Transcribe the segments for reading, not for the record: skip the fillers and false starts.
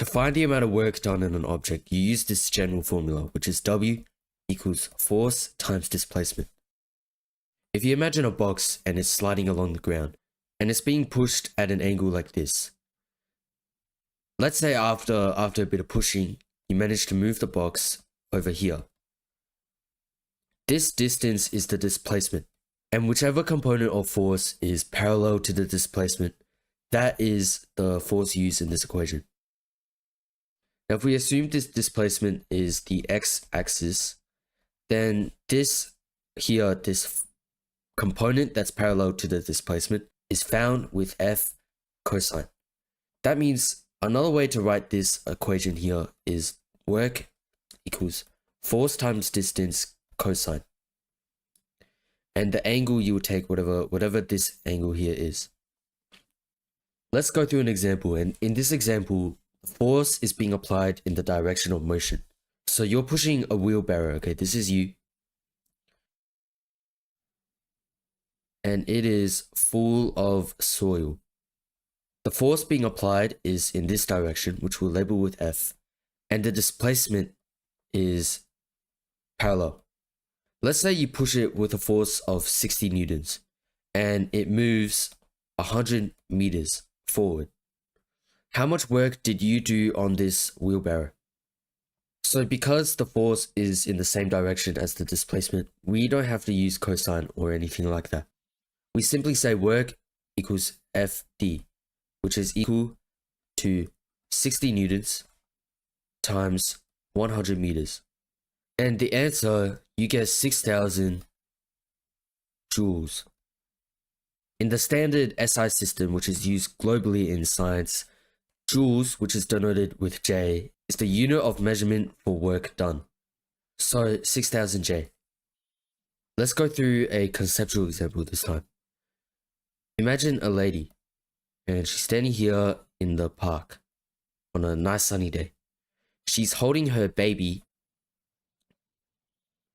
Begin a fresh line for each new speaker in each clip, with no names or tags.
To find the amount of work done in an object, you use this general formula, which is W equals force times displacement. If you imagine a box and it's sliding along the ground, and it's being pushed at an angle like this. Let's say after a bit of pushing, you manage to move the box over here. This distance is the displacement, and whichever component of force is parallel to the displacement, that is the force used in this equation. Now, if we assume this displacement is the x-axis, then this component that's parallel to the displacement is found with f cosine. That means another way to write this equation here is work equals force times distance cosine. And the angle you would take whatever this angle here is. Let's go through an example, and in this example, force is being applied in the direction of motion. So you're pushing a wheelbarrow, okay, this is you. And it is full of soil. The force being applied is in this direction, which we'll label with F, and the displacement is parallel. Let's say you push it with a force of 60 newtons, and it moves 100 meters forward. How much work did you do on this wheelbarrow? So because the force is in the same direction as the displacement, we don't have to use cosine or anything like that. We simply say work equals Fd, which is equal to 60 newtons times 100 meters. And the answer, you get 6,000 joules. In the standard SI system, which is used globally in science, joules, which is denoted with J, is the unit of measurement for work done. So 6,000 J. Let's go through a conceptual example this time. Imagine a lady, and she's standing here in the park on a nice sunny day. She's holding her baby,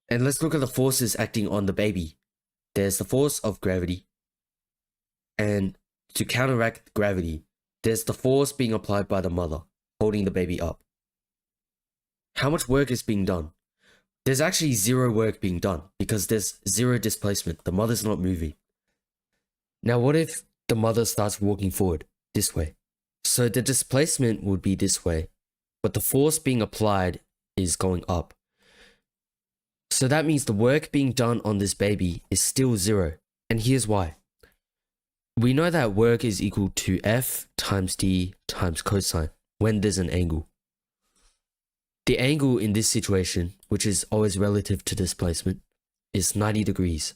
and let's look at the forces acting on the baby. There's the force of gravity, and to counteract gravity, there's the force being applied by the mother, holding the baby up. How much work is being done? There's actually zero work being done, because there's zero displacement. The mother's not moving. Now, what if the mother starts walking forward this way? So the displacement would be this way, but the force being applied is going up. So that means the work being done on this baby is still zero. And here's why. We know that work is equal to F times D times cosine when there's an angle. The angle in this situation, which is always relative to displacement, is 90 degrees.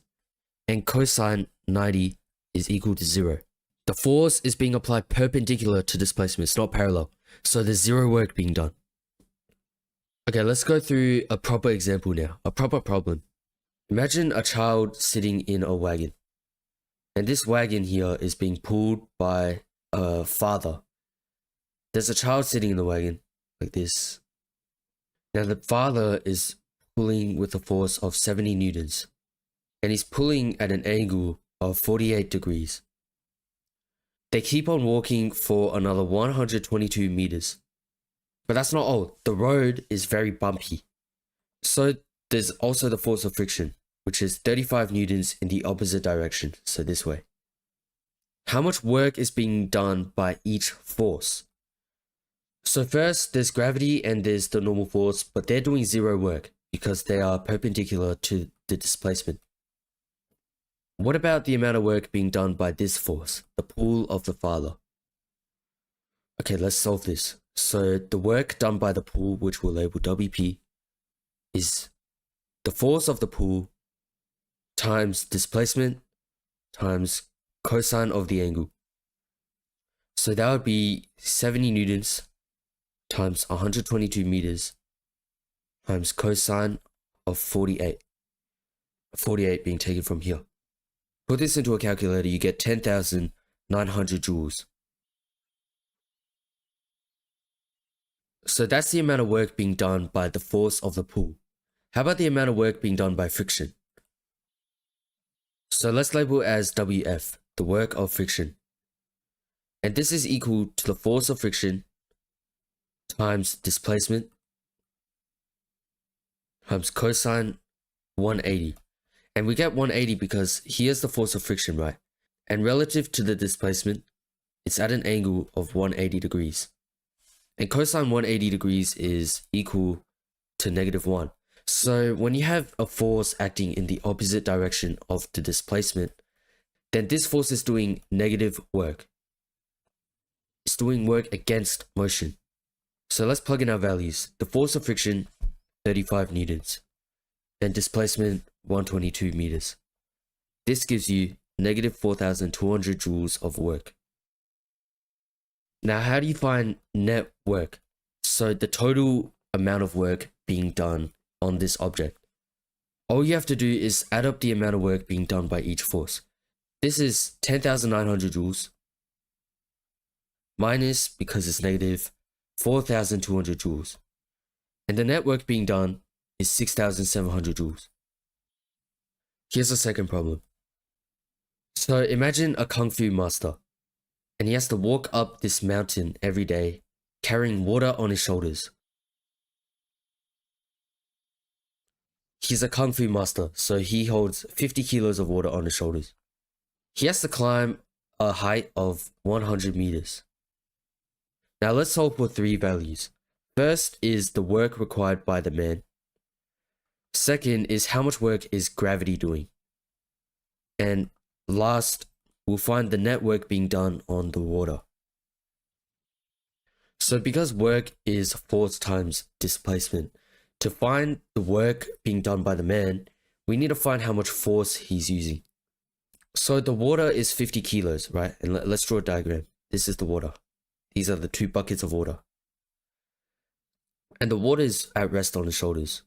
And cosine 90 is equal to 0. The force is being applied perpendicular to displacement, it's not parallel. So there's zero work being done. Okay, let's go through a proper example now, a proper problem. Imagine a child sitting in a wagon. And this wagon here is being pulled by a father. There's a child sitting in the wagon, like this. Now the father is pulling with a force of 70 newtons. And he's pulling at an angle of 48 degrees. They keep on walking for another 122 meters. But that's not all. The road is very bumpy. So there's also the force of friction, which is 35 newtons in the opposite direction, so this way. How much work is being done by each force? So first, there's gravity and there's the normal force, but they're doing zero work because they are perpendicular to the displacement. What about the amount of work being done by this force, the pull of the father? Okay, let's solve this. So the work done by the pull, which we'll label WP, is the force of the pull times displacement times cosine of the angle. So that would be 70 newtons times 122 meters times cosine of 48. 48 being taken from here. Put this into a calculator, you get 10,900 joules. So that's the amount of work being done by the force of the pull. How about the amount of work being done by friction? So let's label it as WF, the work of friction. And this is equal to the force of friction times displacement times cosine 180. And we get 180 because here's the force of friction, right? And relative to the displacement, it's at an angle of 180 degrees. And cosine 180 degrees is equal to -1. So when you have a force acting in the opposite direction of the displacement, then this force is doing negative work. It's doing work against motion. So let's plug in our values. The force of friction, 35 newtons. Then displacement, 122 meters. This gives you -4,200 joules of work. Now, how do you find net work? So the total amount of work being done on this object. All you have to do is add up the amount of work being done by each force. This is 10,900 joules minus, because it's negative, 4,200 joules. And the net work being done is 6,700 joules. Here's the second problem. So imagine a Kung Fu master, and he has to walk up this mountain every day, carrying water on his shoulders. He's a Kung Fu master, so he holds 50 kilos of water on his shoulders. He has to climb a height of 100 meters. Now let's solve for three values. First is the work required by the man. Second is how much work is gravity doing. And last, we'll find the net work being done on the water. So because work is force times displacement, to find the work being done by the man, we need to find how much force he's using. So the water is 50 kilos, right? And let's draw a diagram. This is the water. These are the two buckets of water. And the water is at rest on his shoulders.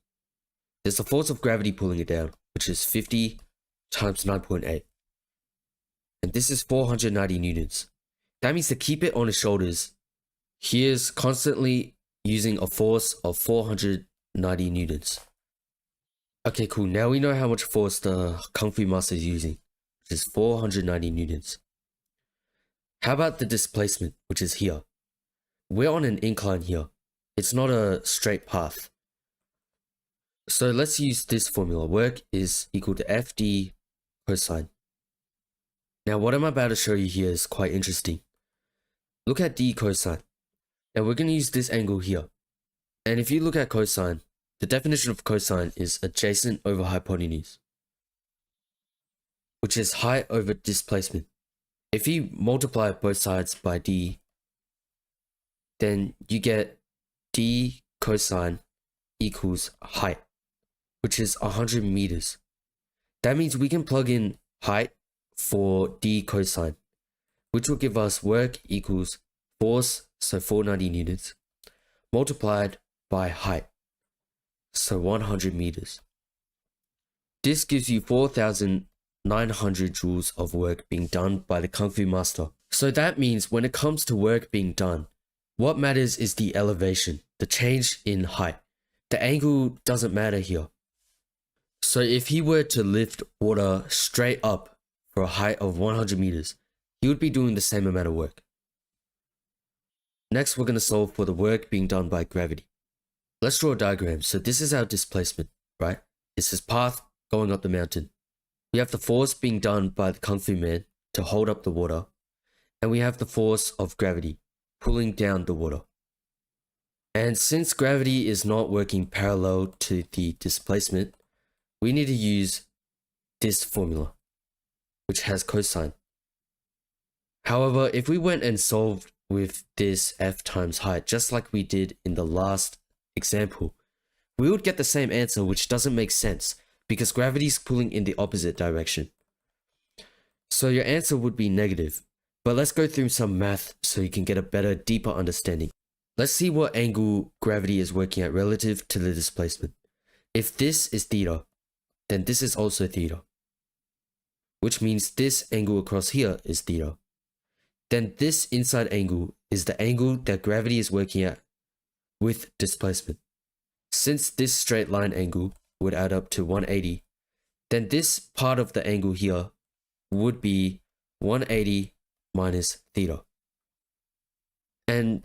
There's the force of gravity pulling it down, which is 50 times 9.8. And this is 490 newtons. That means to keep it on his shoulders, he is constantly using a force of 490 newtons. Okay, cool. Now we know how much force the Kung Fu master is using, which is 490 newtons. How about the displacement, which is here? We're on an incline here. It's not a straight path. So let's use this formula. Work is equal to FD cosine. Now what I'm about to show you here is quite interesting. Look at D cosine. Now we're going to use this angle here. And if you look at cosine, the definition of cosine is adjacent over hypotenuse, which is height over displacement. If you multiply both sides by D, then you get D cosine equals height, which is 100 meters. That means we can plug in height for D cosine, which will give us work equals force, so 490 newtons, multiplied by height, so 100 meters. This gives you 4,900 joules of work being done by the Kung Fu master. So that means when it comes to work being done, what matters is the elevation, the change in height. The angle doesn't matter here. So if he were to lift water straight up for a height of 100 meters, he would be doing the same amount of work. Next, we're going to solve for the work being done by gravity. Let's draw a diagram. So this is our displacement, right? It's his path going up the mountain. We have the force being done by the Kung Fu man to hold up the water. And we have the force of gravity pulling down the water. And since gravity is not working parallel to the displacement, we need to use this formula, which has cosine. However, if we went and solved with this F times height, just like we did in the last example, we would get the same answer, which doesn't make sense because gravity is pulling in the opposite direction. So your answer would be negative. But let's go through some math so you can get a better, deeper understanding. Let's see what angle gravity is working at relative to the displacement. If this is theta, then this is also theta, which means this angle across here is theta. Then this inside angle is the angle that gravity is working at with displacement. Since this straight line angle would add up to 180, then this part of the angle here would be 180 minus theta. And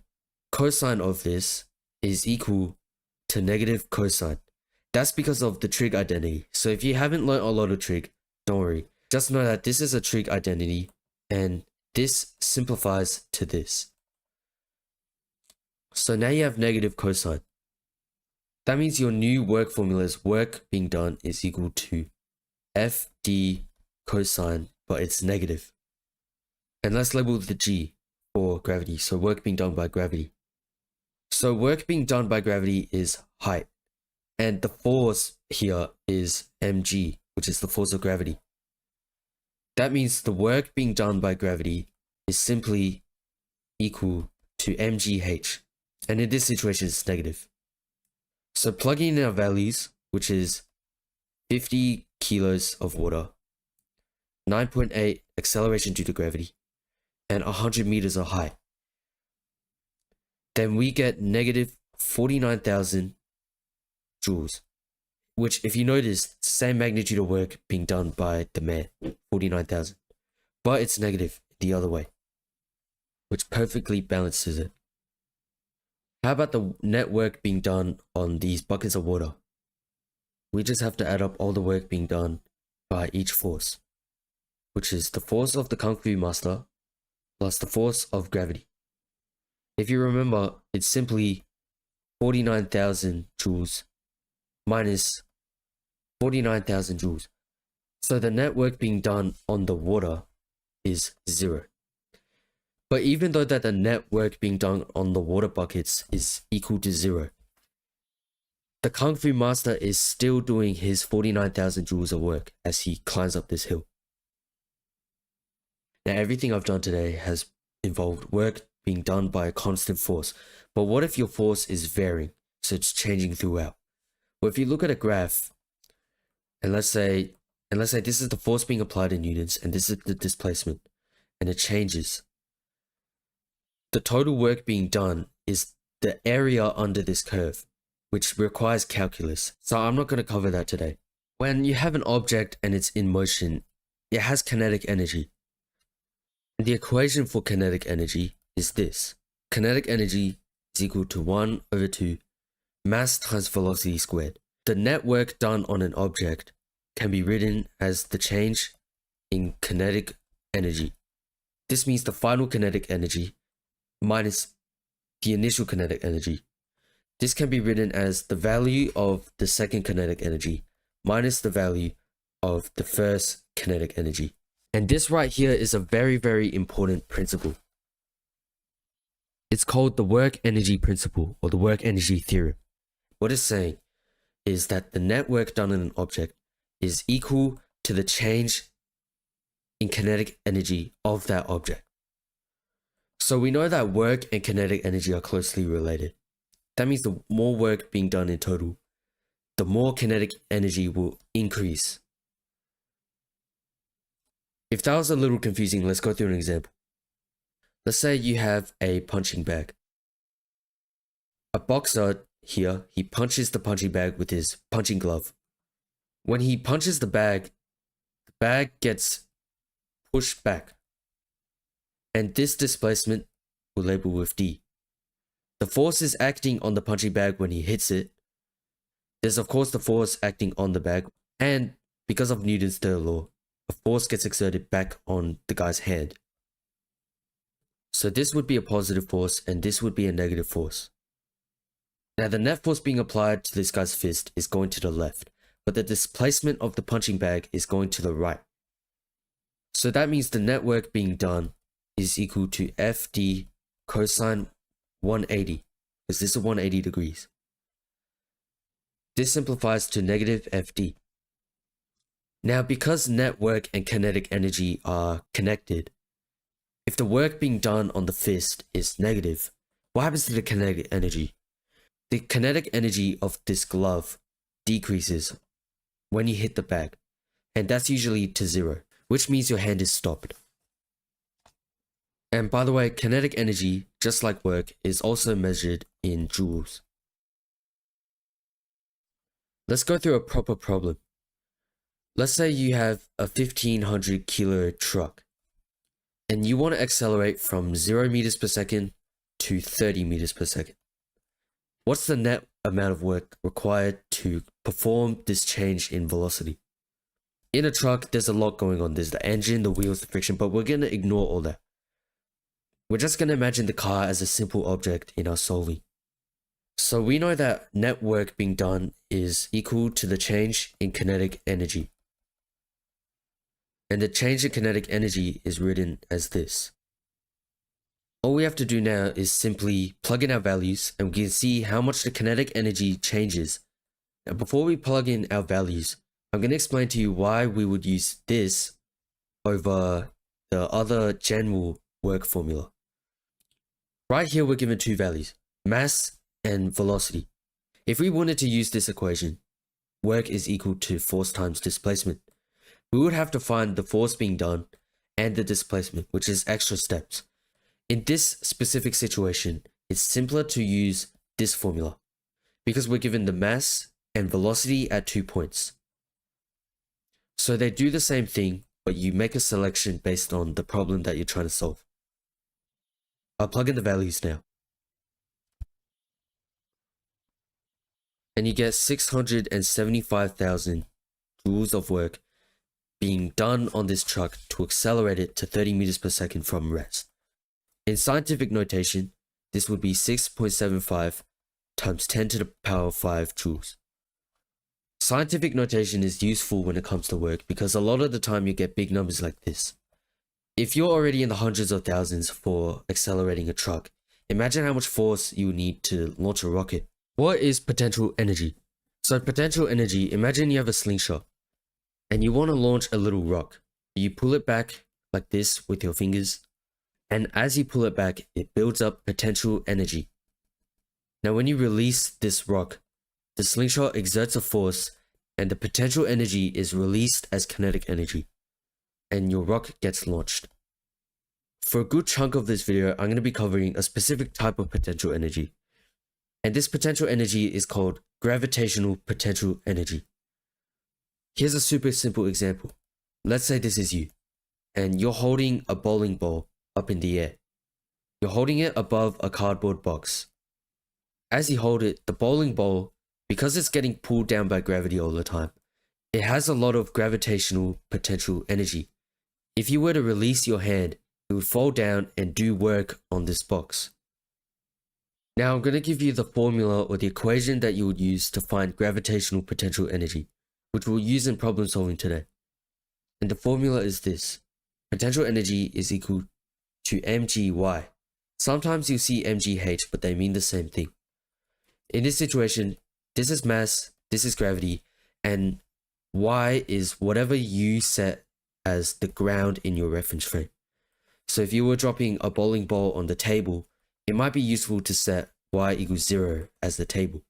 cosine of this is equal to negative cosine. That's because of the trig identity. So if you haven't learned a lot of trig, don't worry. Just know that this is a trig identity and this simplifies to this. So now you have negative cosine. That means your new work formula is work being done is equal to FD cosine, but it's negative. And let's label the G for gravity. So work being done by gravity. So work being done by gravity is height. And the force here is mg, which is the force of gravity. That means the work being done by gravity is simply equal to mgh. And in this situation, it's negative. So plugging in our values, which is 50 kilos of water, 9.8 acceleration due to gravity, and 100 meters of height, then we get negative 49,000 joules, which if you notice, same magnitude of work being done by the man, 49,000, but it's negative the other way, which perfectly balances it. How about the net work being done on these buckets of water? We just have to add up all the work being done by each force, which is the force of the Kung Fu Master plus the force of gravity. If you remember, it's simply 49,000 joules minus 49,000 joules. So the net work being done on the water is 0. But even though that the net work being done on the water buckets is equal to 0, the Kung Fu Master is still doing his 49,000 joules of work as he climbs up this hill. Now everything I've done today has involved work being done by a constant force. But what if your force is varying, so it's changing throughout? Well, if you look at a graph, and let's say this is the force being applied in newtons, and this is the displacement, and it changes. The total work being done is the area under this curve, which requires calculus. So I'm not going to cover that today. When you have an object and it's in motion, it has kinetic energy. The equation for kinetic energy is this. Kinetic energy is equal to 1 over 2 mass times velocity squared. The net work done on an object can be written as the change in kinetic energy. This means the final kinetic energy minus the initial kinetic energy. This can be written as the value of the second kinetic energy minus the value of the first kinetic energy. And this right here is a very, very important principle. It's called the work energy principle or the work energy theorem. What it's saying is that the net work done on an object is equal to the change in kinetic energy of that object. So we know that work and kinetic energy are closely related. That means the more work being done in total, the more kinetic energy will increase. If that was a little confusing, let's go through an example. Let's say you have a punching bag. A boxer here, he punches the punching bag with his punching glove. When he punches the bag gets pushed back. And this displacement we'll label with D. The force is acting on the punching bag when he hits it. There's of course the force acting on the bag, and because of Newton's third law, a force gets exerted back on the guy's hand. So this would be a positive force and this would be a negative force. Now the net force being applied to this guy's fist is going to the left, but the displacement of the punching bag is going to the right. So that means the net work being done is equal to FD cosine 180, because this is 180 degrees. This simplifies to negative FD. Now because net work and kinetic energy are connected, if the work being done on the fist is negative, what happens to the kinetic energy? The kinetic energy of this glove decreases when you hit the bag, and that's usually to 0, which means your hand is stopped. And by the way, kinetic energy, just like work, is also measured in joules. Let's go through a proper problem. Let's say you have a 1500 kilo truck and you want to accelerate from 0 meters per second to 30 meters per second. What's the net amount of work required to perform this change in velocity? In a truck, there's a lot going on. There's the engine, the wheels, the friction, but we're going to ignore all that. We're just going to imagine the car as a simple object in our solving. So we know that net work being done is equal to the change in kinetic energy. And the change in kinetic energy is written as this. All we have to do now is simply plug in our values and we can see how much the kinetic energy changes. Now before we plug in our values, I'm going to explain to you why we would use this over the other general work formula. Right here we're given two values, mass and velocity. If we wanted to use this equation, work is equal to force times displacement, we would have to find the force being done and the displacement, which is extra steps. In this specific situation, it's simpler to use this formula because we're given the mass and velocity at 2 points. So they do the same thing, but you make a selection based on the problem that you're trying to solve. I'll plug in the values now. And you get 675,000 joules of work being done on this truck to accelerate it to 30 meters per second from rest. In scientific notation, this would be 6.75 times 10 to the power of 5 joules. Scientific notation is useful when it comes to work because a lot of the time you get big numbers like this. If you're already in the hundreds of thousands for accelerating a truck, imagine how much force you need to launch a rocket. What is potential energy? So potential energy, imagine you have a slingshot and you want to launch a little rock. You pull it back like this with your fingers, and as you pull it back, it builds up potential energy. Now when you release this rock, the slingshot exerts a force and the potential energy is released as kinetic energy, and your rock gets launched. For a good chunk of this video, I'm going to be covering a specific type of potential energy. And this potential energy is called gravitational potential energy. Here's a super simple example. Let's say this is you, and you're holding a bowling ball up in the air. You're holding it above a cardboard box. As you hold it, the bowling ball, because it's getting pulled down by gravity all the time, it has a lot of gravitational potential energy. If you were to release your hand, it would fall down and do work on this box. Now I'm going to give you the formula or the equation that you would use to find gravitational potential energy, which we'll use in problem solving today. And the formula is this. Potential energy is equal to mgy. Sometimes you'll see mgh, but they mean the same thing. In this situation, this is mass, this is gravity, and y is whatever you set as the ground in your reference frame. So if you were dropping a bowling ball on the table, it might be useful to set y equals 0 as the table.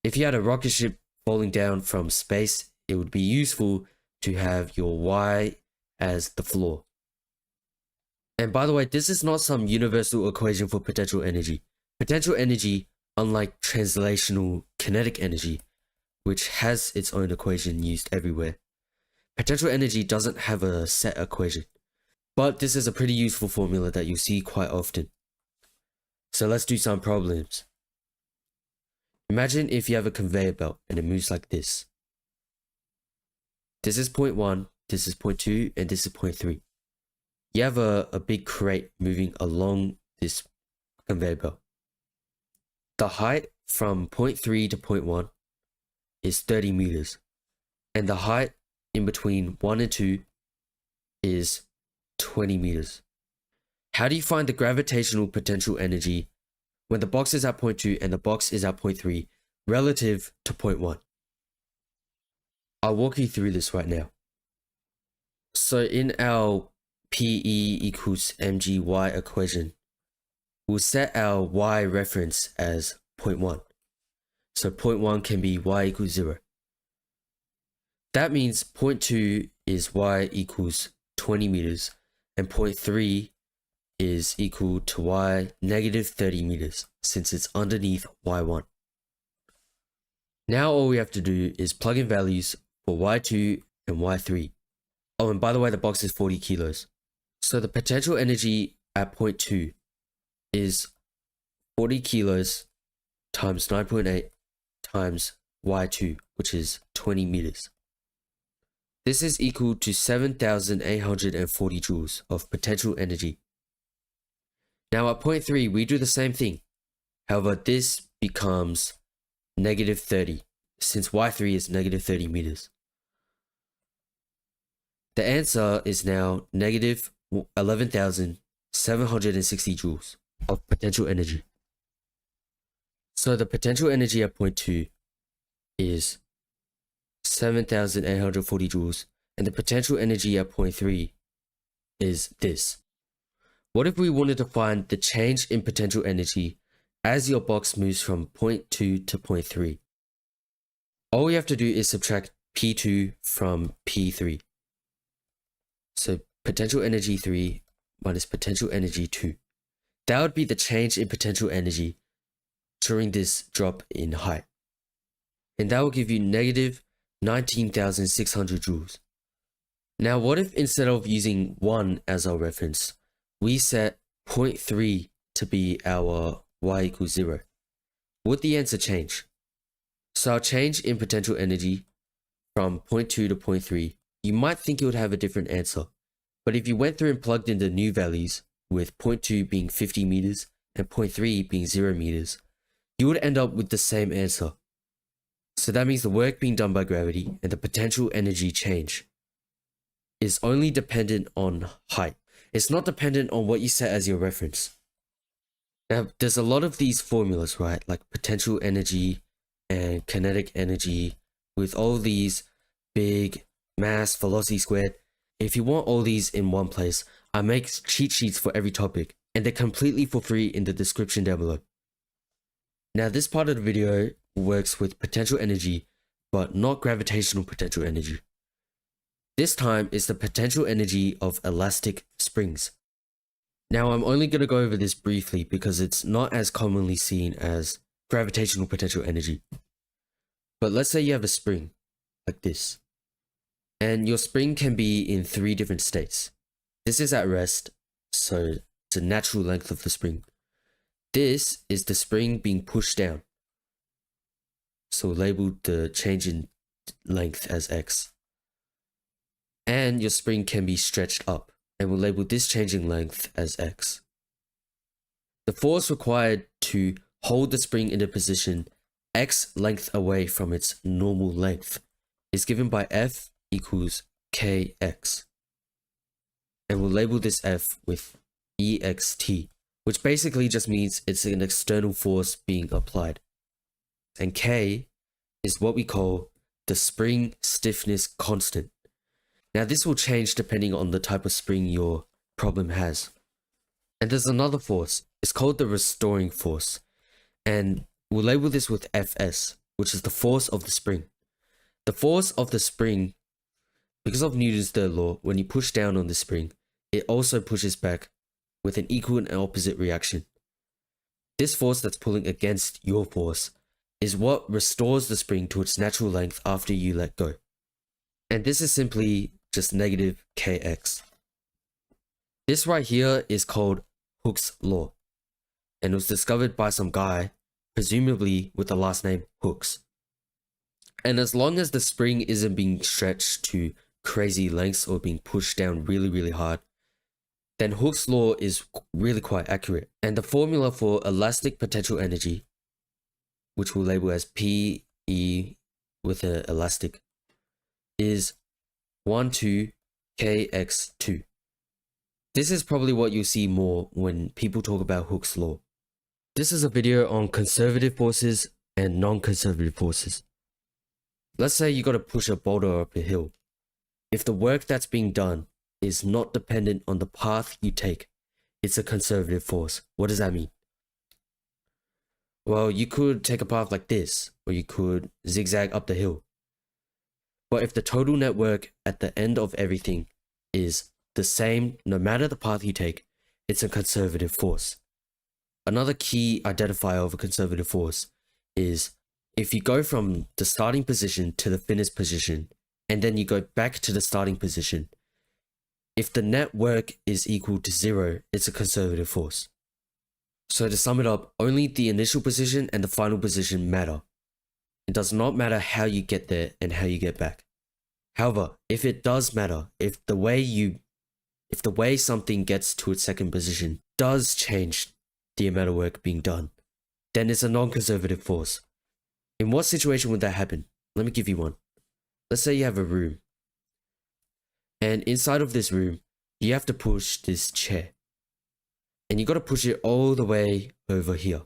If you had a rocket ship falling down from space, it would be useful to have your y as the floor. And by the way, this is not some universal equation for potential energy. Potential energy, unlike translational kinetic energy, which has its own equation used everywhere, potential energy doesn't have a set equation. But this is a pretty useful formula that you see quite often. So let's do some problems. Imagine if you have a conveyor belt and it moves like this. This is point 1, this is point 2, and this is point 3. You have a big crate moving along this conveyor belt. The height from point 3 to point 1 is 30 meters. And the height in between 1 and 2 is 20 meters. How do you find the gravitational potential energy when the box is at point 2 and the box is at point 3 relative to point 1? I'll walk you through this right now. So in our PE equals mgy equation, we'll set our y reference as point 1. So point 1 can be y equals 0. That means point 2 is y equals 20 meters and point 3 is equal to y negative 30 meters since it's underneath y1. Now all we have to do is plug in values for y2 and y3. Oh, and by the way, the box is 40 kilos. So the potential energy at point 2 is 40 kilos times 9.8 times y2, which is 20 meters. This is equal to 7,840 joules of potential energy. Now at point 3, we do the same thing. However, this becomes negative 30, since y3 is negative 30 meters. The answer is now negative 11,760 joules of potential energy. So the potential energy at point 2 is 7,840 joules, and the potential energy at point 3 is this. What if we wanted to find the change in potential energy as your box moves from point 2 to point 3? All we have to do is subtract P2 from P3. So potential energy 3 minus potential energy 2. That would be the change in potential energy during this drop in height. And that will give you negative 19,600 joules. Now what if instead of using 1 as our reference, we set 0.3 to be our y equals 0? Would the answer change? So our change in potential energy from 0.2 to 0.3, you might think it would have a different answer. But if you went through and plugged in the new values, with 0.2 being 50 meters and 0.3 being 0 meters, you would end up with the same answer. So that means the work being done by gravity and the potential energy change is only dependent on height. It's not dependent on what you set as your reference. Now, there's a lot of these formulas, right? Like potential energy and kinetic energy with all these big mass, velocity squared. If you want all these in one place, I make cheat sheets for every topic, and they're completely for free in the description down below. Now, this part of the video works with potential energy, but not gravitational potential energy. This time is the potential energy of elastic springs. Now, I'm only going to go over this briefly because it's not as commonly seen as gravitational potential energy. But let's say you have a spring, like this. And your spring can be in 3 different states. This is at rest, so it's a natural length of the spring. This is the spring being pushed down. So we'll label the change in length as x. And your spring can be stretched up, and we'll label this change in length as x. The force required to hold the spring in a position x length away from its normal length is given by F equals kx. And we'll label this F with ext, which basically just means it's an external force being applied. And K is what we call the spring stiffness constant. Now this will change depending on the type of spring your problem has. And there's another force, it's called the restoring force. And we'll label this with Fs, which is the force of the spring. The force of the spring, because of Newton's third law, when you push down on the spring, it also pushes back with an equal and opposite reaction. This force that's pulling against your force is what restores the spring to its natural length after you let go. And this is simply just negative kx. This right here is called Hooke's law, and it was discovered by some guy, presumably with the last name Hooke. And as long as the spring isn't being stretched to crazy lengths or being pushed down really hard, then Hooke's law is really quite accurate. And the formula for elastic potential energy, which we'll label as PE with an elastic, is 12kx2. This is probably what you'll see more when people talk about Hooke's law. This is a video on conservative forces and non-conservative forces. Let's say you got to push a boulder up a hill. If the work that's being done is not dependent on the path you take, it's a conservative force. What does that mean? Well, you could take a path like this, or you could zigzag up the hill. But if the total net work at the end of everything is the same no matter the path you take, it's a conservative force. Another key identifier of a conservative force is if you go from the starting position to the finished position, and then you go back to the starting position, if the net work is equal to 0, it's a conservative force. So to sum it up, only the initial position and the final position matter. It does not matter how you get there and how you get back. However, if it does matter, if the way something gets to its second position does change the amount of work being done, then it's a non-conservative force. In what situation would that happen? Let me give you one. Let's say you have a room, and inside of this room, you have to push this chair, and you got to push it all the way over here.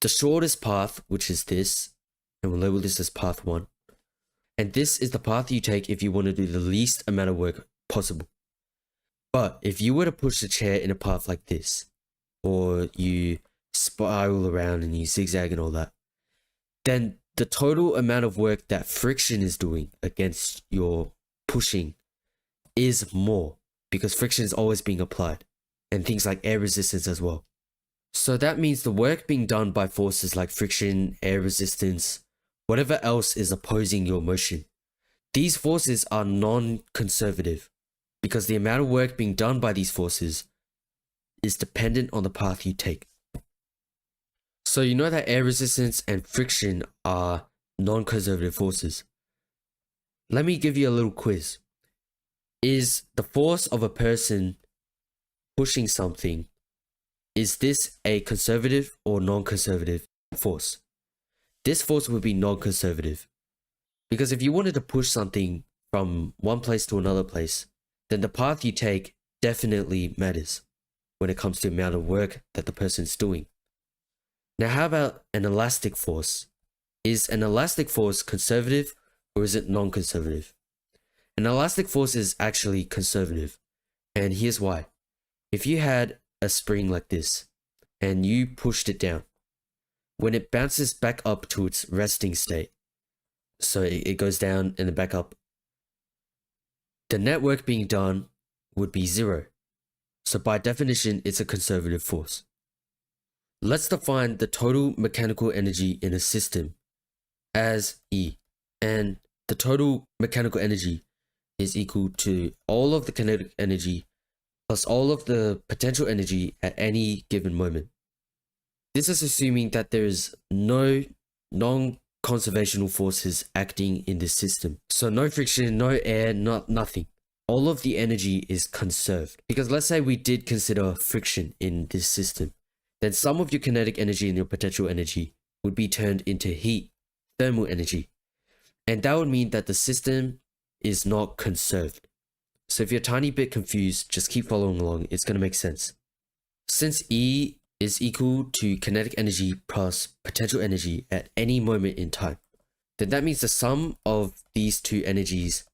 The shortest path, which is this, and we'll label this as path 1, and this is the path you take if you want to do the least amount of work possible. But if you were to push the chair in a path like this, or you spiral around and you zigzag and all that, then the total amount of work that friction is doing against your pushing is more, because friction is always being applied, and things like air resistance as well. So that means the work being done by forces like friction, air resistance, whatever else is opposing your motion, these forces are non-conservative, because the amount of work being done by these forces is dependent on the path you take. So you know that air resistance and friction are non-conservative forces. Let me give you a little quiz. Is the force of a person pushing something, is this a conservative or non-conservative force? This force would be non-conservative, because if you wanted to push something from one place to another place, then the path you take definitely matters when it comes to the amount of work that the person's doing. Now, how about an elastic force? Is an elastic force conservative or is it non-conservative? An elastic force is actually conservative, and here's why. If you had a spring like this and you pushed it down, when it bounces back up to its resting state, so it goes down and then back up, the net work being done would be 0. So by definition, it's a conservative force. Let's define the total mechanical energy in a system as E, and the total mechanical energy is equal to all of the kinetic energy plus all of the potential energy at any given moment. This is assuming that there is no non-conservational forces acting in this system. So no friction, no air, nothing. All of the energy is conserved. Because let's say we did consider friction in this system, then some of your kinetic energy and your potential energy would be turned into heat, thermal energy. And that would mean that the system is not conserved. So if you're a tiny bit confused, just keep following along, it's going to make sense. Since E is equal to kinetic energy plus potential energy at any moment in time, then that means the sum of these two energies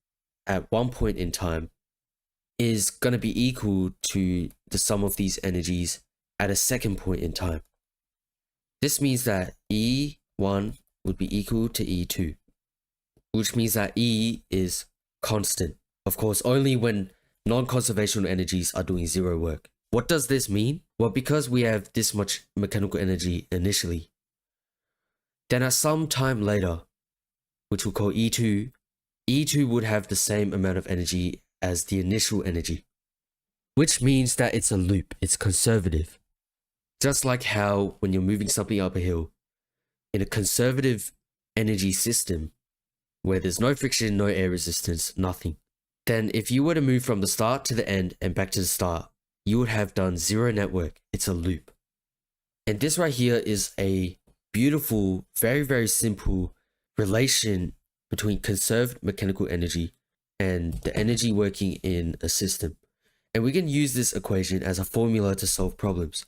at one point in time is going to be equal to the sum of these energies at a second point in time. This means that E1 would be equal to E2, which means that E is constant. Of course, only when non-conservational energies are doing 0 work. What does this mean? Well, because we have this much mechanical energy initially, then at some time later, which we'll call E2, E2 would have the same amount of energy as the initial energy, which means that it's a loop, it's conservative. Just like how when you're moving something up a hill, in a conservative energy system, where there's no friction, no air resistance, nothing, then if you were to move from the start to the end and back to the start, you would have done 0 net work. It's a loop. And this right here is a beautiful, very, very simple relation between conserved mechanical energy and the energy working in a system. And we can use this equation as a formula to solve problems.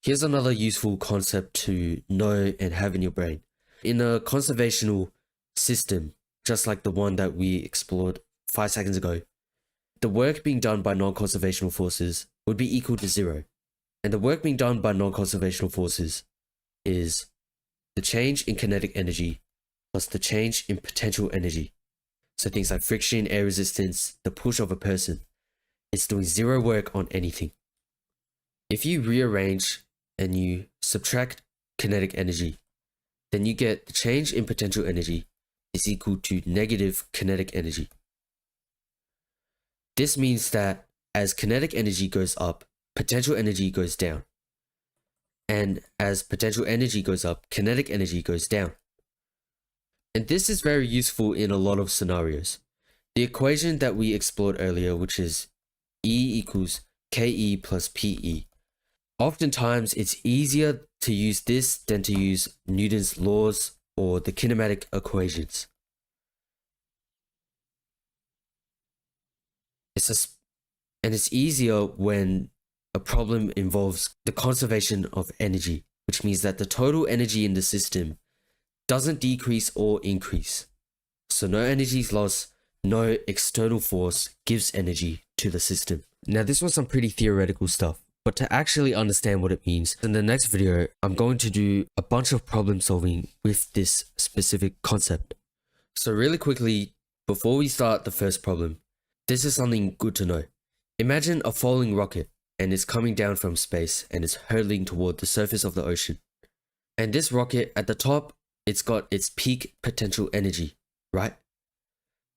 Here's another useful concept to know and have in your brain. In a conservational system, just like the one that we explored 5 seconds ago, the work being done by non-conservational forces would be equal to 0. And the work being done by non-conservational forces is the change in kinetic energy plus the change in potential energy. So things like friction, air resistance, the push of a person, it's doing 0 work on anything. If you rearrange and you subtract kinetic energy, then you get the change in potential energy is equal to negative kinetic energy. This means that as kinetic energy goes up, potential energy goes down. And as potential energy goes up, kinetic energy goes down. And this is very useful in a lot of scenarios. The equation that we explored earlier, which is E equals KE plus PE. Oftentimes, it's easier to use this than to use Newton's laws or the kinematic equations. It's easier when a problem involves the conservation of energy, which means that the total energy in the system doesn't decrease or increase. So no energy is lost, no external force gives energy to the system. Now this was some pretty theoretical stuff, but to actually understand what it means, in the next video, I'm going to do a bunch of problem solving with this specific concept. So really quickly, before we start the first problem, this is something good to know. Imagine a falling rocket and it's coming down from space and it's hurtling toward the surface of the ocean. And this rocket at the top, it's got its peak potential energy, right?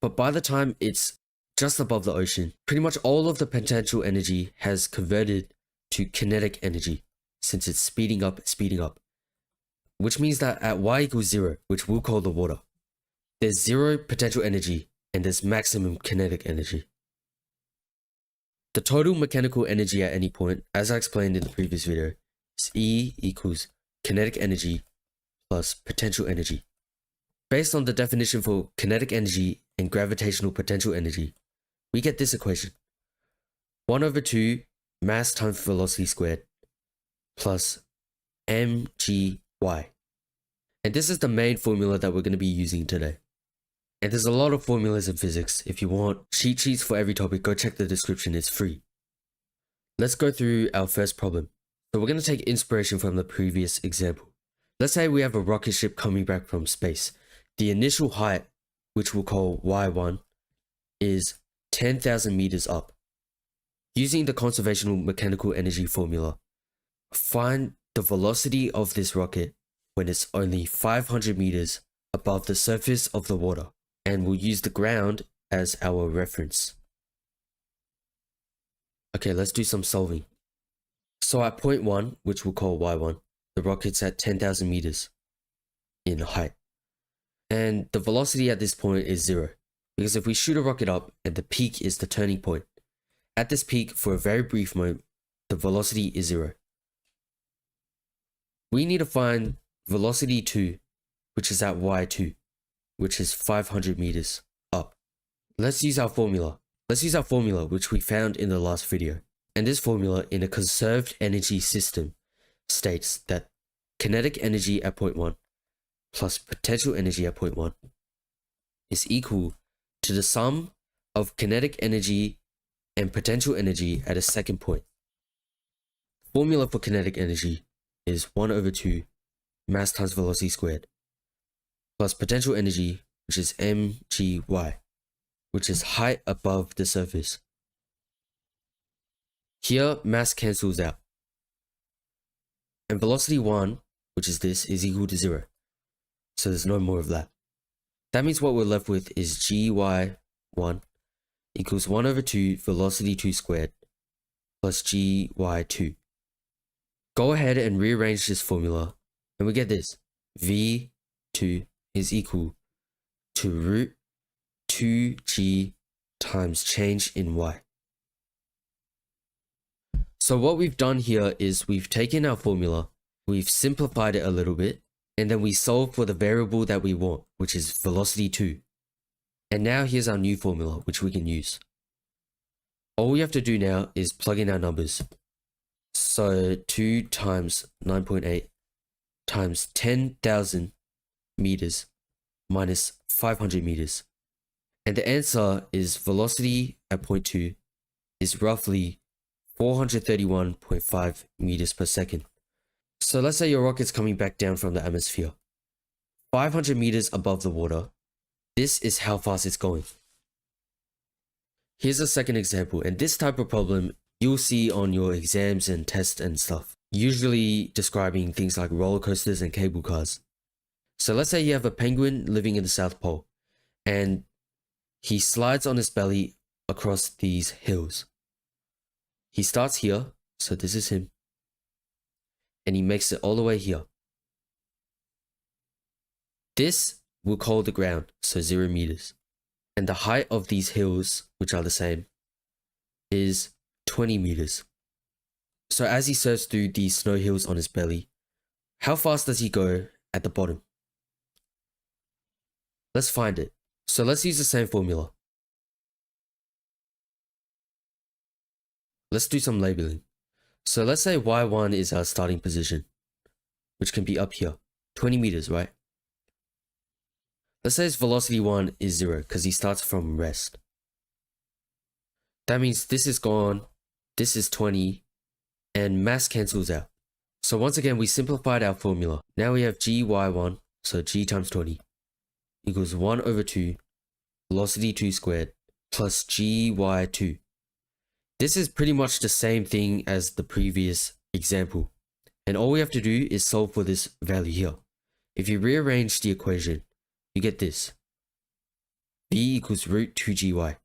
But by the time it's just above the ocean, pretty much all of the potential energy has converted to kinetic energy since it's speeding up, which means that at y equals 0, which we'll call the water, there's 0 potential energy and there's maximum kinetic energy. The total mechanical energy at any point, as I explained in the previous video, is E equals kinetic energy plus potential energy. Based on the definition for kinetic energy and gravitational potential energy, we get this equation. 1 over 2 mass times velocity squared plus mgy. And this is the main formula that we're going to be using today. And there's a lot of formulas in physics. If you want cheat sheets for every topic, go check the description, it's free. Let's go through our first problem. So we're going to take inspiration from the previous example. Let's say we have a rocket ship coming back from space. The initial height, which we'll call y1, is 10,000 meters up. Using the conservational mechanical energy formula, find the velocity of this rocket when it's only 500 meters above the surface of the water, and we'll use the ground as our reference. Okay, let's do some solving. So at point 1, which we'll call y1, the rocket's at 10,000 meters in height. And the velocity at this point is 0. Because if we shoot a rocket up and the peak is the turning point, at this peak for a very brief moment, the velocity is 0. We need to find velocity 2, which is at y2, which is 500 meters up. Let's use our formula. Which we found in the last video. And this formula in a conserved energy system states that kinetic energy at point 1 plus potential energy at point 1 is equal to the sum of kinetic energy and potential energy at a second point. Formula for kinetic energy is 1 over 2 mass times velocity squared plus potential energy, which is mgy, which is height above the surface. Here, mass cancels out. And velocity 1, which is this, is equal to 0. So there's no more of that. That means what we're left with is gy1 equals 1 over 2 velocity 2 squared plus gy2. Go ahead and rearrange this formula and we get this. v2 is equal to root 2g times change in y. So what we've done here is we've taken our formula, we've simplified it a little bit, and then we solve for the variable that we want, which is velocity 2. And now here's our new formula, which we can use. All we have to do now is plug in our numbers. So 2 times 9.8 times 10,000 meters minus 500 meters. And the answer is velocity at point 2 is roughly 431.5 meters per second. So let's say your rocket's coming back down from the atmosphere. 500 meters above the water. This is how fast it's going. Here's a second example, and this type of problem you'll see on your exams and tests and stuff, usually describing things like roller coasters and cable cars. So let's say you have a penguin living in the South Pole, and he slides on his belly across these hills. He starts here, so this is him. and he makes it all the way here. This we'll call the ground, so 0 meters. And the height of these hills, which are the same, is 20 meters. So as he surfs through these snow hills on his belly, how fast does he go at the bottom? Let's find it. So let's use the same formula. Let's do some labeling. So let's say y1 is our starting position, which can be up here, 20 meters, right? Let's say his velocity 1 is 0 because he starts from rest. That means this is gone, this is 20, and mass cancels out. So once again, we simplified our formula. Now we have gy1, so g times 20, equals 1 over 2, velocity 2 squared, plus gy2. This is pretty much the same thing as the previous example. And all we have to do is solve for this value here. If you rearrange the equation, you get this. V equals root 2gy.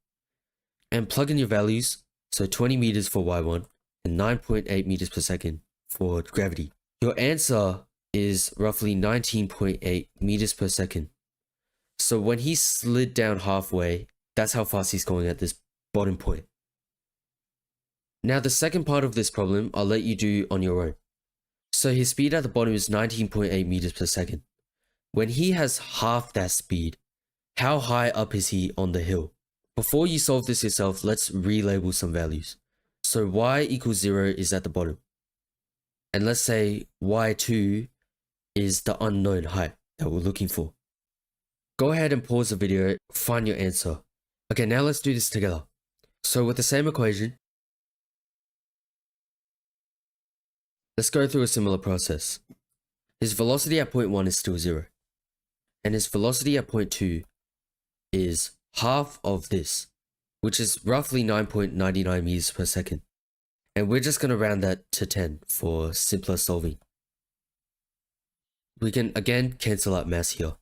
And plug in your values, so 20 meters for y1 and 9.8 meters per second for gravity. Your answer is roughly 19.8 meters per second. So when he slid down halfway, that's how fast he's going at this bottom point. Now the second part of this problem, I'll let you do on your own. So his speed at the bottom is 19.8 meters per second. When he has half that speed, how high up is he on the hill? Before you solve this yourself, let's relabel some values. So y equals 0 is at the bottom. And let's say y2 is the unknown height that we're looking for. Go ahead and pause the video, find your answer. Okay, now let's do this together. So with the same equation, let's go through a similar process. His velocity at point 1 is still 0. And his velocity at point 2 is half of this, which is roughly 9.99 meters per second. And we're just going to round that to 10 for simpler solving. We can again cancel out mass here.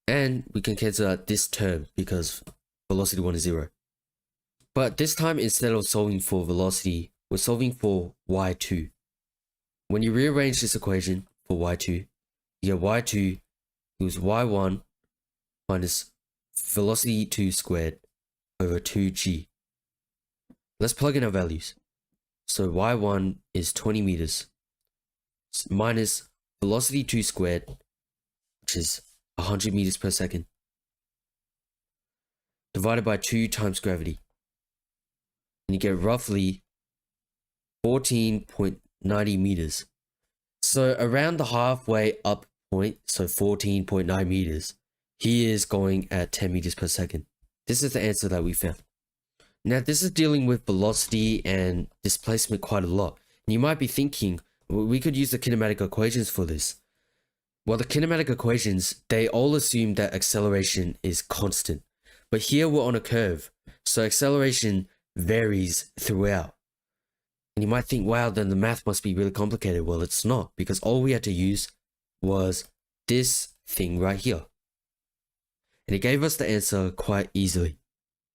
And we can cancel out this term because velocity 1 is 0. But this time, instead of solving for velocity, we're solving for y2. When you rearrange this equation for y2, you get y2 equals y1 minus velocity 2 squared over 2g. Let's plug in our values. So y1 is 20 meters minus velocity 2 squared, which is 100 meters per second, divided by 2 times gravity. And you get roughly 14.90 meters. So around the halfway up point, so 14.9 meters, he is going at 10 meters per second. This is the answer that we found. Now this is dealing with velocity and displacement quite a lot. And you might be thinking, well, we could use the kinematic equations for this. Well, the kinematic equations, they all assume that acceleration is constant. But here we're on a curve, so acceleration varies throughout. And you might think, wow, then the math must be really complicated. Well, it's not, because all we had to use was this thing right here. And it gave us the answer quite easily.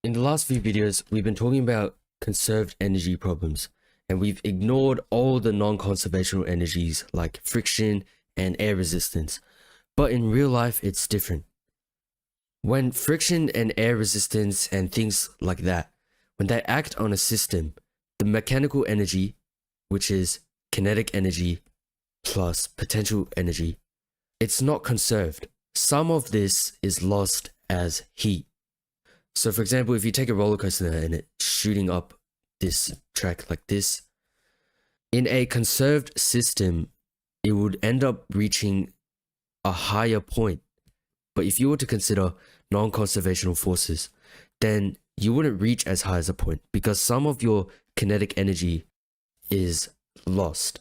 In the last few videos, we've been talking about conserved energy problems, and we've ignored all the non-conservational energies like friction and air resistance. But in real life, it's different. When friction and air resistance and things like that, when they act on a system, the mechanical energy, which is kinetic energy plus potential energy, it's not conserved. Some of this is lost as heat. So for example, if you take a roller coaster and it's shooting up this track like this, in a conserved system, it would end up reaching a higher point. But if you were to consider non-conservational forces, then you wouldn't reach as high as a point because some of your kinetic energy is lost.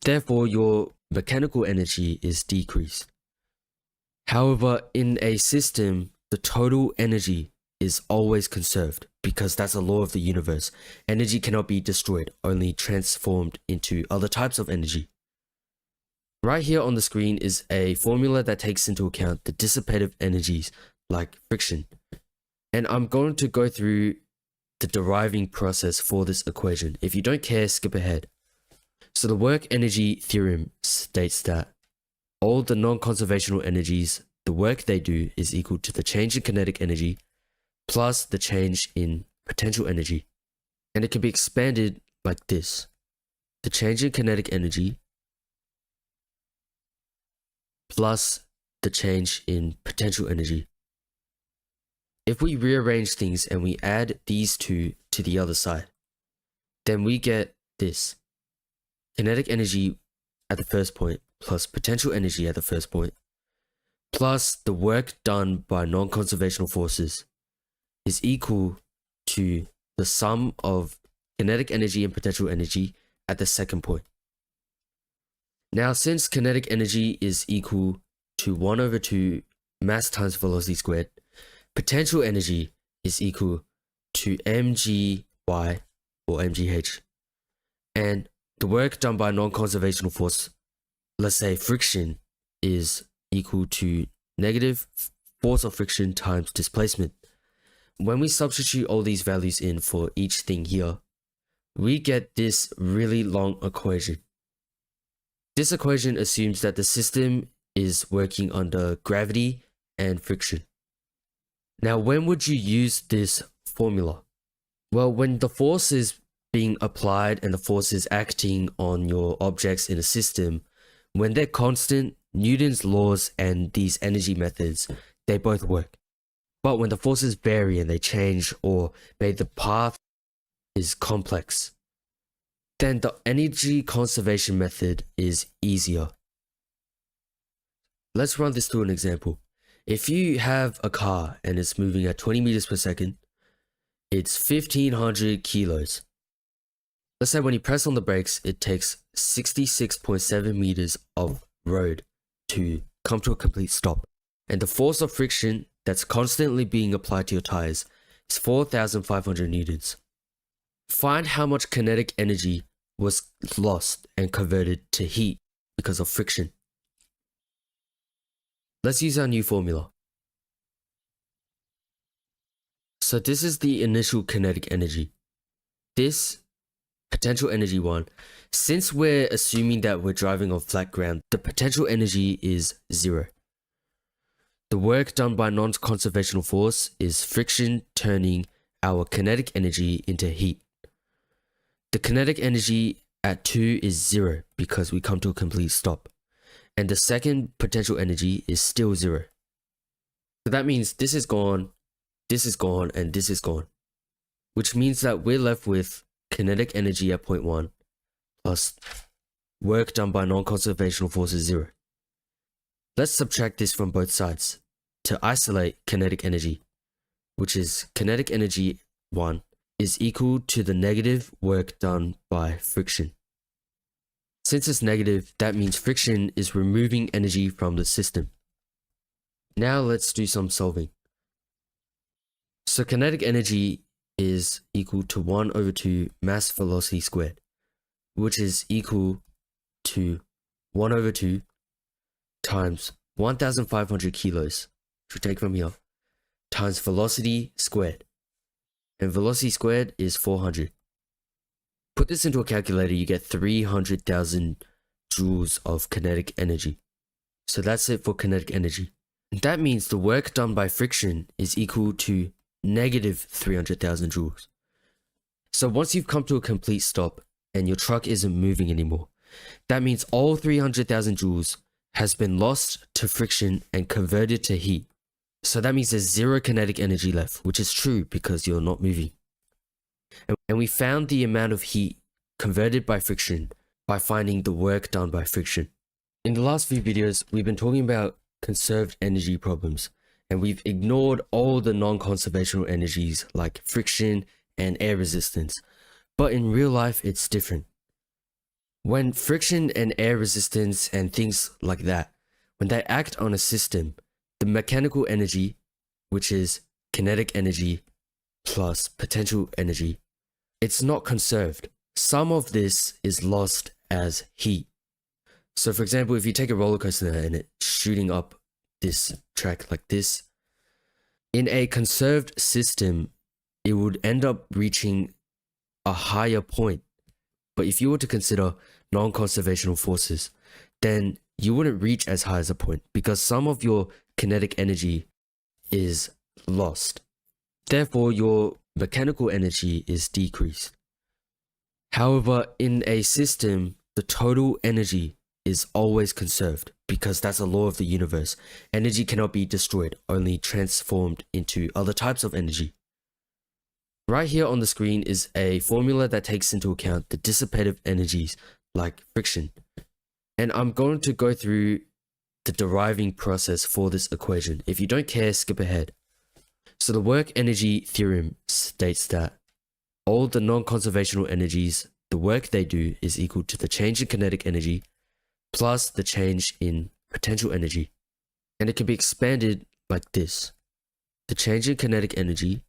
Therefore, your mechanical energy is decreased. However, in a system, the total energy is always conserved because that's a law of the universe. Energy cannot be destroyed, only transformed into other types of energy. Right here on the screen is a formula that takes into account the dissipative energies like friction. And I'm going to go through the deriving process for this equation. If you don't care, skip ahead. So the work energy theorem states that all the non-conservational energies, the work they do is equal to the change in kinetic energy plus the change in potential energy. And it can be expanded like this. The change in kinetic energy plus the change in potential energy. If we rearrange things and we add these two to the other side, then we get this. Kinetic energy at the first point plus potential energy at the first point plus the work done by non-conservational forces is equal to the sum of kinetic energy and potential energy at the second point. Now, since kinetic energy is equal to 1 over 2 mass times velocity squared, potential energy is equal to mgy or mgh. And the work done by non-conservational force, let's say friction, is equal to negative force of friction times displacement. When we substitute all these values in for each thing here, we get this really long equation. This equation assumes that the system is working under gravity and friction. Now, when would you use this formula? Well, when the force is being applied and the force is acting on your objects in a system, when they're constant, Newton's laws and these energy methods, they both work. But when the forces vary and they change, or maybe the path is complex, then the energy conservation method is easier. Let's run this through an example. If you have a car and it's moving at 20 meters per second, it's 1500 kilos. Let's say when you press on the brakes, it takes 66.7 meters of road to come to a complete stop. And the force of friction that's constantly being applied to your tires is 4,500 newtons. Find how much kinetic energy was lost and converted to heat because of friction. Let's use our new formula. So this is the initial kinetic energy. This potential energy one, since we're assuming that we're driving on flat ground, the potential energy is 0. The work done by non-conservational force is friction turning our kinetic energy into heat. The kinetic energy at 2 is 0 because we come to a complete stop. And the second potential energy is still 0. So that means this is gone, and this is gone. Which means that we're left with kinetic energy at point 1 plus work done by non-conservational forces 0. Let's subtract this from both sides to isolate kinetic energy, which is kinetic energy 1 is equal to the negative work done by friction. Since it's negative, that means friction is removing energy from the system. Now let's do some solving. So kinetic energy is equal to 1 over 2 mass velocity squared, which is equal to 1 over 2 times 1,500 kilos, which we take from here, times velocity squared. And velocity squared is 400. Put this into a calculator, you get 300,000 joules of kinetic energy. So that's it for kinetic energy. And that means the work done by friction is equal to negative 300,000 joules. So once you've come to a complete stop and your truck isn't moving anymore, that means all 300,000 joules has been lost to friction and converted to heat. So that means there's 0 kinetic energy left, which is true because you're not moving. And we found the amount of heat converted by friction by finding the work done by friction. In the last few videos, we've been talking about conserved energy problems, and we've ignored all the non-conservational energies like friction and air resistance. But in real life, it's different. When friction and air resistance and things like that, when they act on a system, the mechanical energy, which is kinetic energy plus potential energy, it's not conserved. Some of this is lost as heat. So for example, if you take a roller coaster and it's shooting up this track like this, in a conserved system, it would end up reaching a higher point. But if you were to consider non-conservational forces, then you wouldn't reach as high as a point because some of your kinetic energy is lost. Therefore, your mechanical energy is decreased. However, in a system, the total energy is always conserved because that's a law of the universe. Energy cannot be destroyed, only transformed into other types of energy. Right here on the screen is a formula that takes into account the dissipative energies like friction. And I'm going to go through the deriving process for this equation. If you don't care, skip ahead. So the work energy theorem states that all the non-conservational energies, the work they do is equal to the change in kinetic energy plus the change in potential energy. And it can be expanded like this. The change in kinetic energy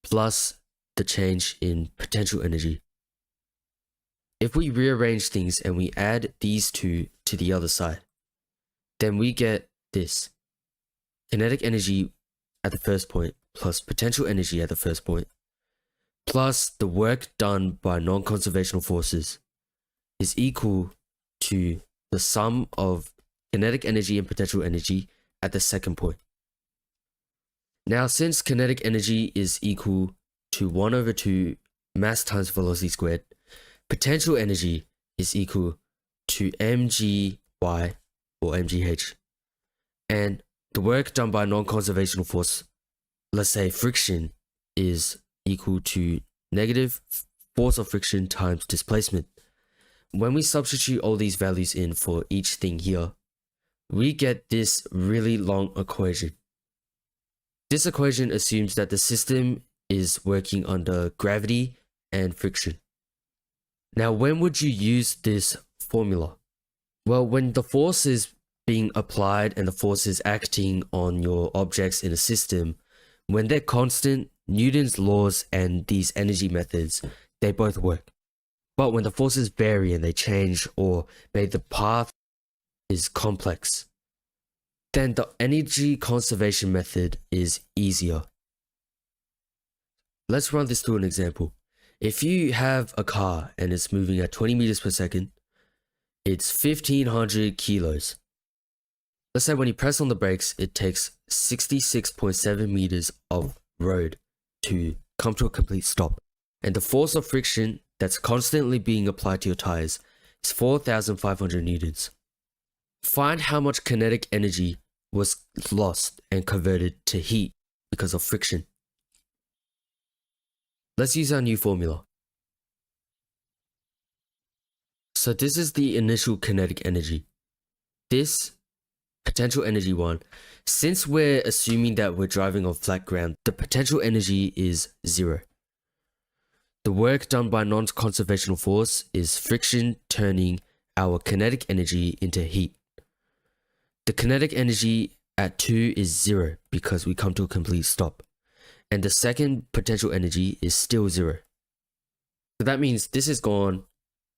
plus the change in potential energy. If we rearrange things and we add these two to the other side, then we get this. Kinetic energy at the first point plus potential energy at the first point plus the work done by non-conservational forces is equal to the sum of kinetic energy and potential energy at the second point. Now, since kinetic energy is equal to 1 over 2 mass times velocity squared, potential energy is equal to mgy or mgh. And the work done by non-conservational force, let's say friction, is equal to negative force of friction times displacement. When we substitute all these values in for each thing here, we get this really long equation. This equation assumes that the system is working under gravity and friction. Now, when would you use this formula? Well, when the force is being applied and the force is acting on your objects in a system, when they're constant, Newton's laws and these energy methods, they both work. But when the forces vary and they change, or maybe the path is complex, then the energy conservation method is easier. Let's run this through an example. If you have a car and it's moving at 20 meters per second, it's 1500 kilos. Let's say when you press on the brakes, it takes 66.7 meters of road to come to a complete stop. And the force of friction that's constantly being applied to your tires is 4,500 newtons. Find how much kinetic energy was lost and converted to heat because of friction. Let's use our new formula. So this is the initial kinetic energy. This potential energy one, since we're assuming that we're driving on flat ground, the potential energy is 0. The work done by non-conservational force is friction turning our kinetic energy into heat. The kinetic energy at 2 is 0 because we come to a complete stop. And the second potential energy is still 0. So that means this is gone,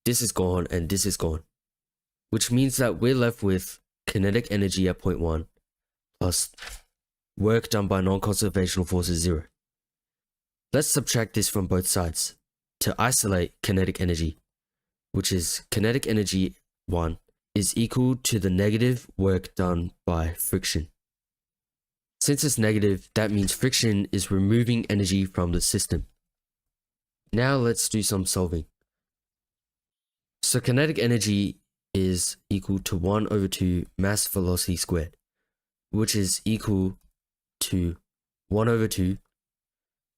and this is gone. Which means that we're left with kinetic energy at point 1 plus work done by non-conservational forces 0. Let's subtract this from both sides to isolate kinetic energy, which is kinetic energy 1 is equal to the negative work done by friction. Since it's negative, that means friction is removing energy from the system. Now let's do some solving. So kinetic energy is equal to 1 over 2 mass velocity squared, which is equal to 1 over 2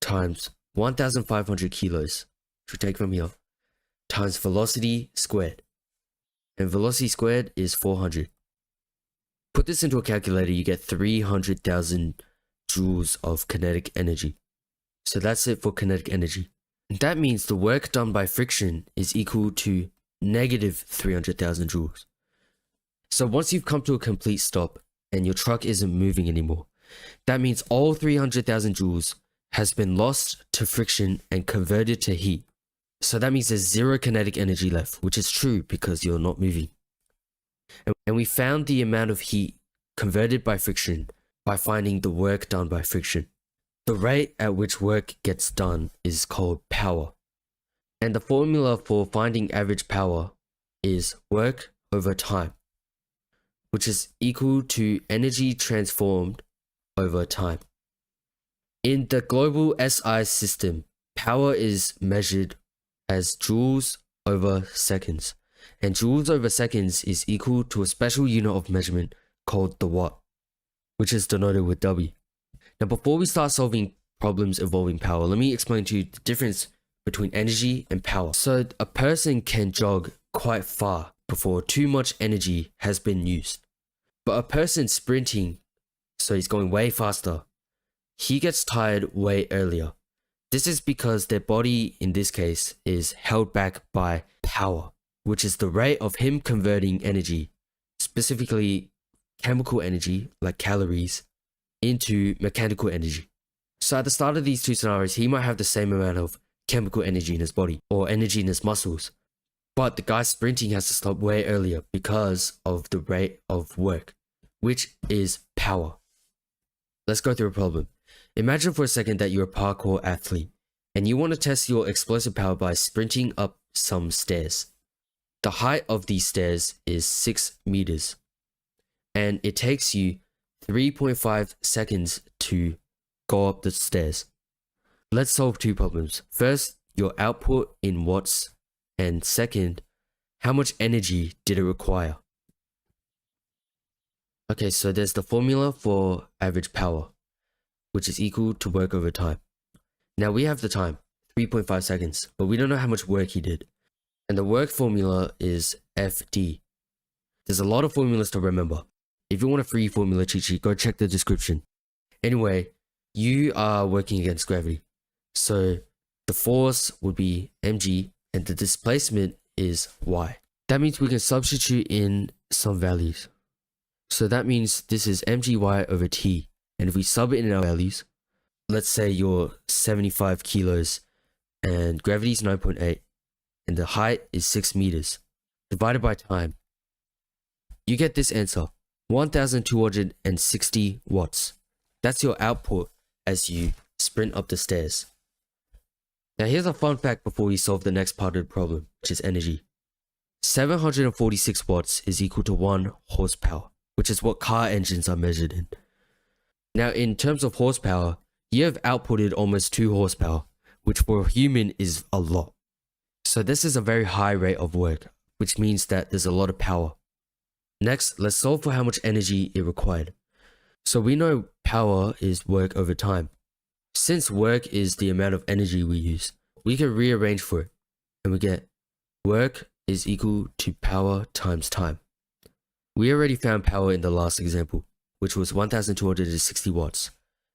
times 1,500 kilos, which we take from here, times velocity squared. And velocity squared is 400. Put this into a calculator, you get 300,000 joules of kinetic energy. So that's it for kinetic energy. And that means the work done by friction is equal to negative 300,000 joules. So once you've come to a complete stop and your truck isn't moving anymore, that means all 300,000 joules has been lost to friction and converted to heat. So that means there's 0 kinetic energy left, which is true because you're not moving. And we found the amount of heat converted by friction by finding the work done by friction. The rate at which work gets done is called power. And the formula for finding average power is work over time, which is equal to energy transformed over time. In the global SI system, power is measured as joules over seconds, and joules over seconds is equal to a special unit of measurement called the watt, which is denoted with W. Now, before we start solving problems involving power, let me explain to you the difference between energy and power. So a person can jog quite far before too much energy has been used. But a person sprinting, so he's going way faster, he gets tired way earlier. This is because their body, in this case, is held back by power, which is the rate of him converting energy, specifically chemical energy like calories, into mechanical energy. So at the start of these two scenarios, he might have the same amount of chemical energy in his body or energy in his muscles. But the guy sprinting has to stop way earlier because of the rate of work, which is power. Let's go through a problem. Imagine for a second that you're a parkour athlete and you want to test your explosive power by sprinting up some stairs. The height of these stairs is 6 meters and it takes you 3.5 seconds to go up the stairs. Let's solve two problems. First, your output in watts, and second, how much energy did it require? Okay, so there's the formula for average power, which is equal to work over time. Now we have the time, 3.5 seconds, but we don't know how much work he did. And the work formula is FD. There's a lot of formulas to remember. If you want a free formula cheat sheet, go check the description. Anyway, you are working against gravity. So the force would be mg and the displacement is y. That means we can substitute in some values. So that means this is mgy over t. And if we sub it in our values, let's say you're 75 kilos and gravity is 9.8 and the height is 6 meters divided by time, you get this answer, 1260 watts. That's your output as you sprint up the stairs. Now here's a fun fact before we solve the next part of the problem, which is energy. 746 watts is equal to 1 horsepower, which is what car engines are measured in. Now in terms of horsepower, you have outputted almost 2 horsepower, which for a human is a lot. So this is a very high rate of work, which means that there's a lot of power. Next, let's solve for how much energy it required. So we know power is work over time. Since work is the amount of energy we use, we can rearrange for it and we get work is equal to power times time. We already found power in the last example, which was 1260 watts,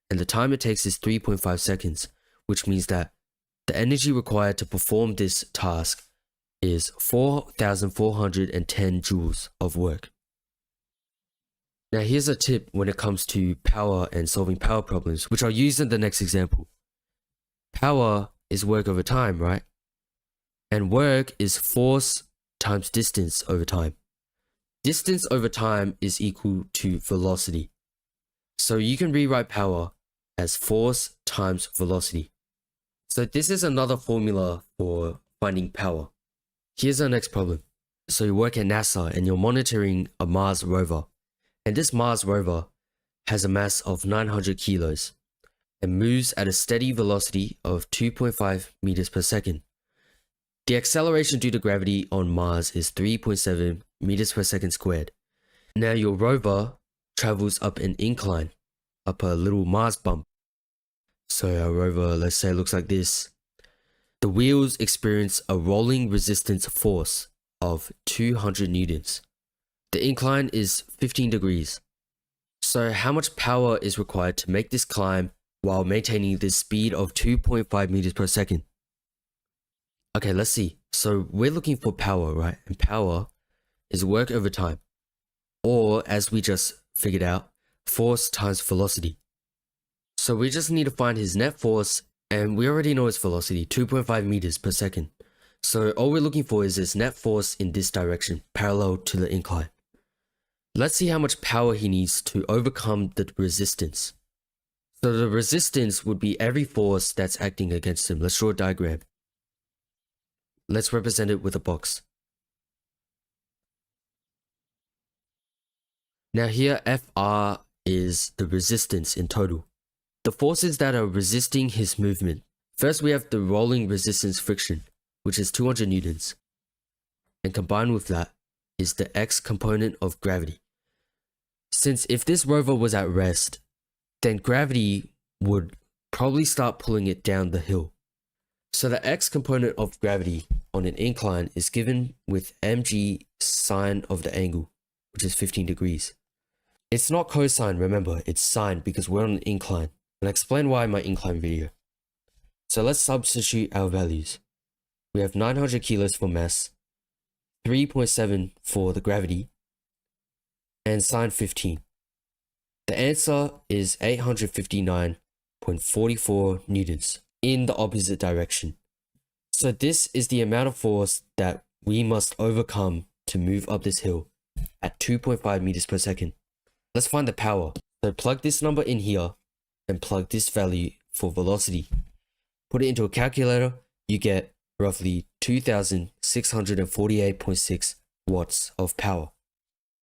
and the time it takes is 3.5 seconds, which means that the energy required to perform this task is 4,410 joules of work. Now here's a tip when it comes to power and solving power problems, which I'll use in the next example. Power is work over time, right? And work is force times distance over time. Distance over time is equal to velocity. So you can rewrite power as force times velocity. So this is another formula for finding power. Here's our next problem. So you work at NASA and you're monitoring a Mars rover. And this Mars rover has a mass of 900 kilos and moves at a steady velocity of 2.5 meters per second. The acceleration due to gravity on Mars is 3.7 meters per second squared. Now your rover travels up an incline, up a little Mars bump. So our rover, let's say, looks like this. The wheels experience a rolling resistance force of 200 newtons. The incline is 15 degrees. So how much power is required to make this climb while maintaining this speed of 2.5 meters per second? Okay, let's see. So we're looking for power, right? And power is work over time. Or, as we just figured out, force times velocity. So we just need to find his net force, and we already know its velocity, 2.5 meters per second. So all we're looking for is his net force in this direction, parallel to the incline. Let's see how much power he needs to overcome the resistance. So the resistance would be every force that's acting against him. Let's draw a diagram. let's represent it with a box. Now here Fr is the resistance in total. The forces that are resisting his movement. First we have the rolling resistance friction, which is 200 newtons. And combined with that is the X component of gravity. Since if this rover was at rest, then gravity would probably start pulling it down the hill. So the X component of gravity on an incline is given with mg sine of the angle, which is 15 degrees. It's not cosine, remember, it's sine because we're on an incline. And I'll explain why in my incline video. So let's substitute our values. We have 900 kilos for mass, 3.7 for the gravity, and sine 15. The answer is 859.44 newtons in the opposite direction. So this is the amount of force that we must overcome to move up this hill at 2.5 meters per second. Let's find the power. So plug this number in here and plug this value for velocity. Put it into a calculator, you get roughly 2,648.6 watts of power.